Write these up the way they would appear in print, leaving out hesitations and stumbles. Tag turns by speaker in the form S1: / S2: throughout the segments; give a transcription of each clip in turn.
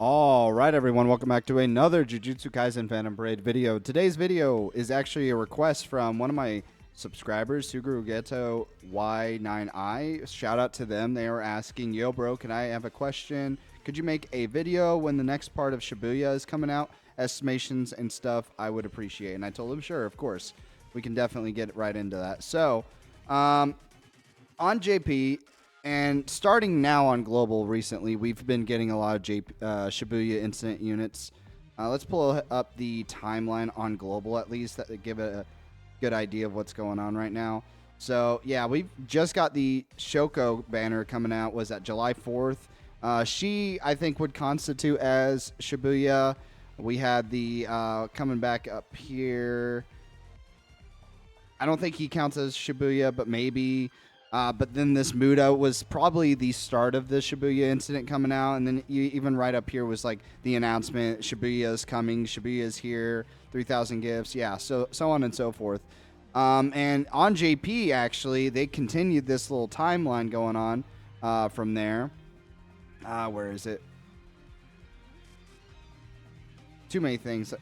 S1: All right, everyone, welcome back to another Jujutsu Kaisen Phantom Parade video. Today's video is actually a request from one of my subscribers, Suguru Geto Y9I. Shout out to them. They were asking, yo, bro, can I have a question? Could you make a video when the next part of Shibuya is coming out? Estimations and stuff I would appreciate. And I told him, sure, of course. We can definitely get right into that. So, on JP, and starting now on Global recently, we've been getting a lot of Shibuya incident units. Let's pull up the timeline on Global at least that give a good idea of what's going on right now. So, yeah, we've just got the Shoko banner coming out. Was that July 4th? She, I think, would constitute as Shibuya. We had the coming back up here. I don't think he counts as Shibuya, but maybe. But then this Muda was probably the start of the Shibuya incident coming out. And then even right up here was like the announcement, Shibuya's coming, Shibuya's here, 3,000 gifts. Yeah, so on and so forth. And on JP, actually, they continued this little timeline going on from there. Where is it? Too many things.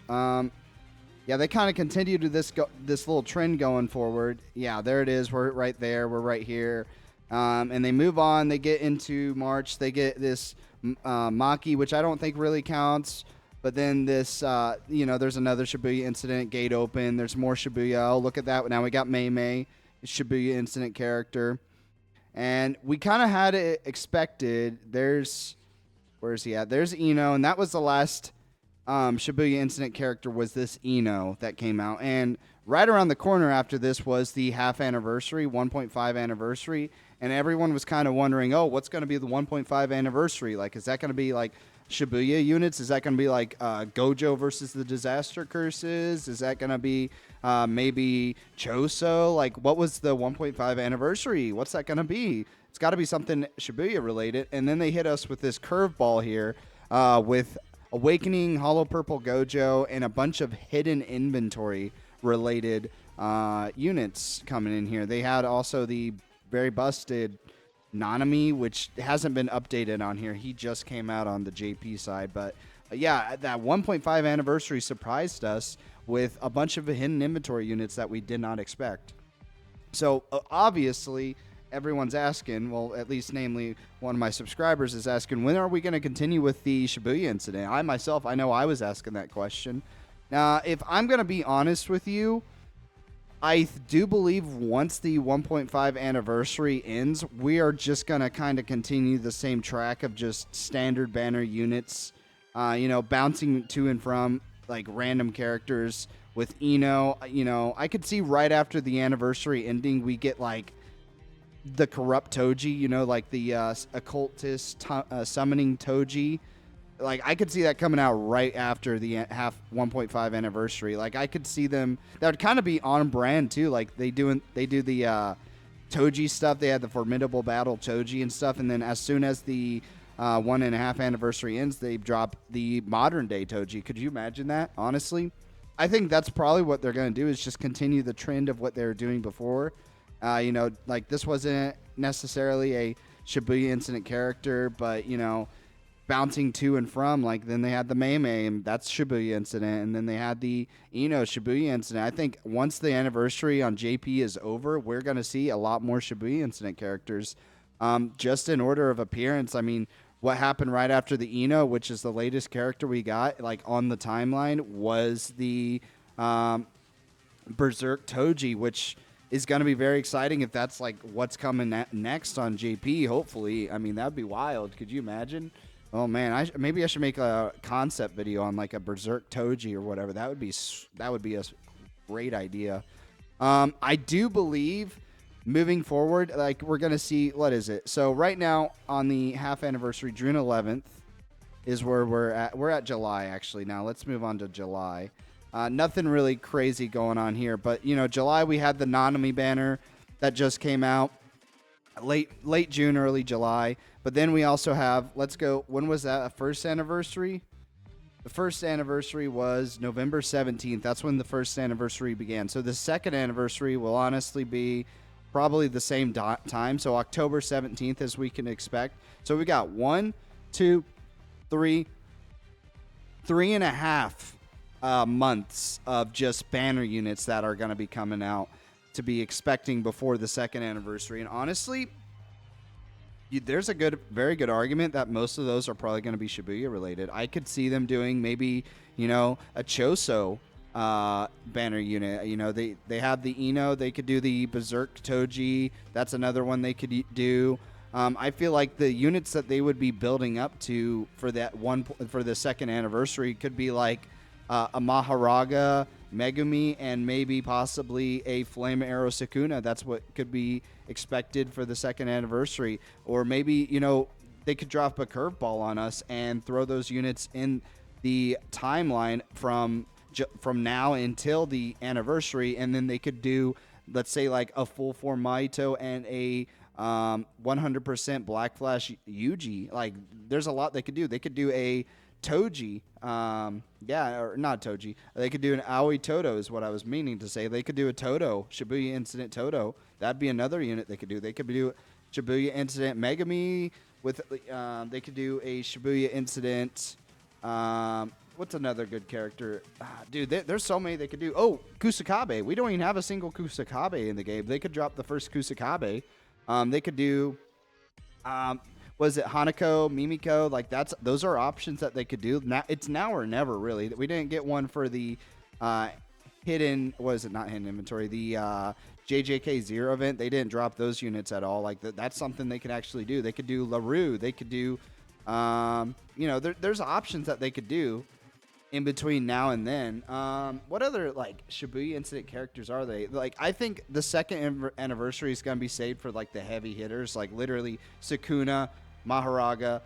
S1: Yeah, they kind of continued to this little trend going forward. Yeah, there it is. We're right there. We're right here. And they move on. They get into March. They get this Maki, which I don't think really counts. But then this, there's another Shibuya incident. Gate open. There's more Shibuya. Oh, look at that. Now we got Mei Mei, Shibuya incident character. And we kind of had it expected. Where's he at? There's Ino. And that was the last Shibuya incident character was this Ino that came out. And right around the corner after this was the half anniversary, 1.5 anniversary. And everyone was kind of wondering, oh, what's going to be the 1.5 anniversary? Like, is that going to be like Shibuya units? Is that going to be like Gojo versus the Disaster Curses? Is that going to be maybe Choso? Like, what was the 1.5 anniversary? What's that going to be? It's got to be something Shibuya related. And then they hit us with this curveball here with Awakening, Hollow Purple Gojo, and a bunch of hidden inventory related units coming in here. They had also the very busted Nanami, which hasn't been updated on here. He just came out on the JP side. But yeah, that 1.5 anniversary surprised us with a bunch of hidden inventory units that we did not expect. So obviously, everyone's asking, well, at least namely one of my subscribers is asking, when are we going to continue with the Shibuya incident? I myself, I know I was asking that question. Now, if I'm going to be honest with you, I do believe once the 1.5 anniversary ends, we are just going to kind of continue the same track of just standard banner units, bouncing to and from like random characters with Ino. I could see right after the anniversary ending, we get like the corrupt Toji, like the occultist summoning Toji. Like, I could see that coming out right after the half 1.5 anniversary. Like, I could see them. That would kind of be on brand too. Like they do the Toji stuff. They had the formidable battle Toji and stuff, and then as soon as the 1.5 anniversary ends, they drop the modern day Toji. Could you imagine that? Honestly, I think that's probably what they're going to do, is just continue the trend of what they were doing before. Like this wasn't necessarily a Shibuya incident character, but, bouncing to and from, like then they had the Mei Mei, and that's Shibuya incident, and then they had the Shibuya incident. I think once the anniversary on JP is over, we're going to see a lot more Shibuya incident characters. Just in order of appearance, I mean, what happened right after the which is the latest character we got, like on the timeline, was the Berserk Toji, which is going to be very exciting if that's like what's coming next on JP. Hopefully, I mean, that'd be wild. Could you imagine? Oh man, maybe I should make a concept video on like a Berserk Toji or whatever. That would be a great idea. I do believe moving forward, like we're gonna see, what is it? So right now on the half anniversary, June 11th is where we're at. We're at July actually now. Let's move on to July. Nothing really crazy going on here, but July we had the Nanami banner that just came out late June, early July. But then we also have, let's go, when was that? First anniversary? The first anniversary was November 17th. That's when the first anniversary began. So the second anniversary will honestly be probably the same time. So October 17th, as we can expect. So we got 1, 2, 3, 3.5 months of just banner units that are going to be coming out to be expecting before the second anniversary. And honestly, there's a very good argument that most of those are probably going to be Shibuya related. I could see them doing maybe, a Choso banner unit. They have the Ino. They could do the Berserk Toji. That's another one they could do. I feel like the units that they would be building up to for for the second anniversary could be like a Mahoraga Megumi and maybe possibly a Flame Arrow Sukuna. That's what could be expected for the second anniversary. Or maybe, they could drop a curveball on us and throw those units in the timeline from now until the anniversary, and then they could do, let's say, like a full form Mahito and a 100% Black Flash Yuji. Like, there's a lot they could do. They could do a Toji, or not Toji. They could do an Aoi Toto is what I was meaning to say. They could do a Toto, Shibuya Incident Toto. That'd be another unit they could do. They could do Shibuya Incident Megami with. They could do a Shibuya Incident. What's another good character? Dude, there's so many they could do. Oh, Kusakabe. We don't even have a single Kusakabe in the game. They could drop the first Kusakabe. They could do. Was it Hanako, Mimiko? Like, those are options that they could do. Now it's now or never, really. We didn't get one for the hidden. Was it not hidden inventory? The JJK 0 event. They didn't drop those units at all. Like, that's something they could actually do. They could do LaRue. They could do. There's options that they could do in between now and then. What other like Shibuya Incident characters are they? Like, I think the second anniversary is gonna be saved for like the heavy hitters, like literally Sukuna, Mahoraga,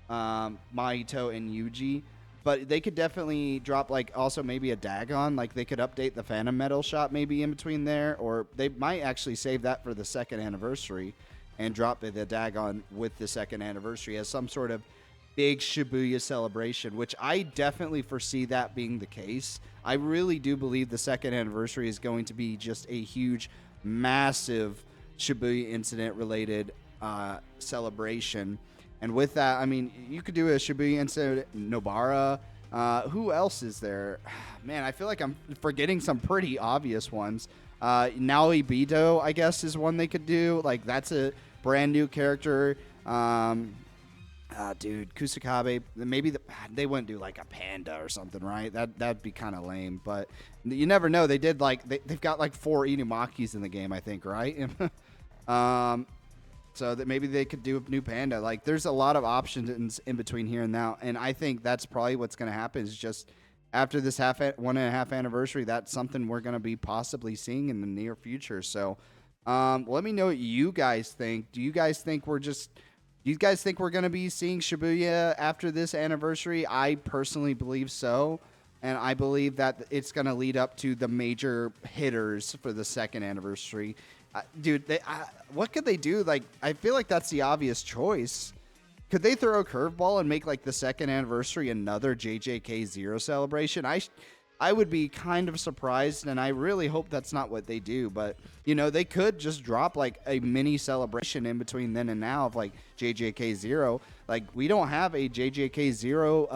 S1: Mahito, and Yuji. But they could definitely drop like also maybe a Dagon. Like, they could update the Phantom Metal shop maybe in between there, or they might actually save that for the second anniversary and drop the Dagon with the second anniversary as some sort of big Shibuya celebration, which I definitely foresee that being the case. I really do believe the second anniversary is going to be just a huge, massive Shibuya incident related celebration. And with that, I mean, you could do a Shibuya incident, Nobara. Who else is there? Man, I feel like I'm forgetting some pretty obvious ones. Naoi Bito, I guess, is one they could do. Like, that's a brand new character. Dude, Kusakabe, maybe they wouldn't do like a panda or something, right? That'd be kind of lame, but you never know. They did like they've got like 4 Inumakis in the game, I think, right? So that maybe they could do a new panda. Like, there's a lot of options in between here and now, and I think that's probably what's going to happen. Is just after this 1.5 anniversary, that's something we're going to be possibly seeing in the near future. So, let me know what you guys think. Do you guys think we're going to be seeing Shibuya after this anniversary? I personally believe so. And I believe that it's going to lead up to the major hitters for the second anniversary. Dude, what could they do? Like, I feel like that's the obvious choice. Could they throw a curveball and make, like, the second anniversary another JJK 0 celebration? I would be kind of surprised, and I really hope that's not what they do. But, they could just drop, like, a mini celebration in between then and now of, like, JJK 0. Like, we don't have a JJK 0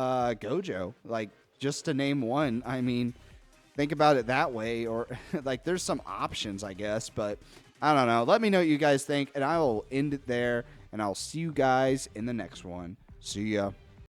S1: Gojo, like, just to name one. I mean, think about it that way. Or, like, there's some options, I guess. But, I don't know. Let me know what you guys think, and I will end it there. And I'll see you guys in the next one. See ya.